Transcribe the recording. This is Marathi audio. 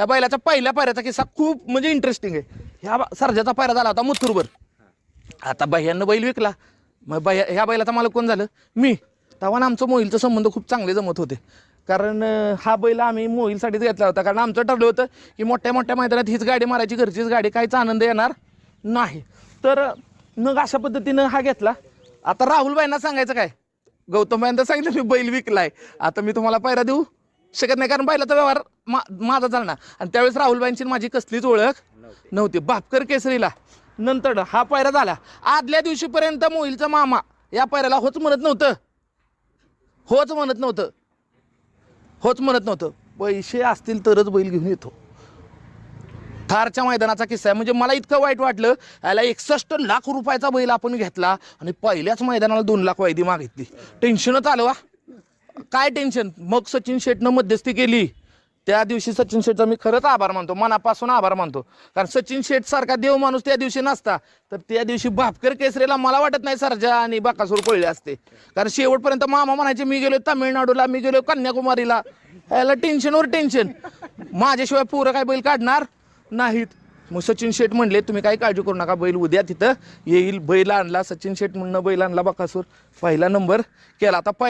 ह्या बैलाचा पहिल्या पायऱ्याचा किस्सा खूप म्हणजे इंटरेस्टिंग आहे. ह्या सर्जाचा पायरा झाला होता मुथुरभर. आता बाह्यांना बैल विकला, मग ह्या बैलाचा मालक कोण झालं? मी. तेव्हा आमचं मोहिलचं संबंध खूप चांगले जमत होते, कारण हा बैल आम्ही मोहिलसाठीच घेतला होता. कारण आमचं ठरलं होतं की मोठ्या मोठ्या मैदानात हीच गाडी मारायची, घरचीच गाडी, काहीच आनंद येणार नाही. तर मग अशा पद्धतीनं हा घेतला. आता राहुलबाईंना सांगायचं काय, गौतमबाईंना सांगितलं मी बैल विकलाय, आता मी तुम्हाला पायरा देऊ शकत नाही, कारण बैलाचा व्यवहार माझा चालणार. आणि त्यावेळेस राहुलबाईंची माझी कसलीच ओळख नव्हती. भापकर केसरीला नंतर हा पायरा झाला. आदल्या दिवशीपर्यंत मोहिलचा मामा या पायऱ्याला होच म्हणत नव्हतं, होच म्हणत नव्हतं, होच म्हणत नव्हतं. पैसे असतील तरच बैल घेऊन येतो. थारच्या मैदानाचा किस्सा आहे. म्हणजे मला इतकं वाईट वाटलं, याला 61 लाख रुपयाचा बैल आपण घेतला आणि पहिल्याच मैदानाला 2 लाख वायदी मागितली. टेन्शनच आलं वा, काय टेन्शन. मग सचिन शेटनं मध्यस्थी केली. त्या दिवशी सचिन शेटचा मी खरंच आभार मानतो, मनापासून आभार मानतो. कारण सचिन शेट सारखा देव माणूस त्या दिवशी नसता तर त्या दिवशी भापकर केसरीला मला वाटत नाही सर्जा आणि बाकासूर पळले असते. कारण शेवटपर्यंत मामा म्हणायचे मी गेलो तामिळनाडूला, मी गेलो कन्याकुमारीला, याला टेन्शनवर टेन्शन, माझ्याशिवाय पोरं काय बैल काढणार नाहीत. मग सचिन शेट म्हणले तुम्ही काही काळजी करू नका, बैल उद्या तिथं येईल. बैल आणला, सचिन शेट म्हणणं बैल आणला, बाकासूर पहिला नंबर केला. आता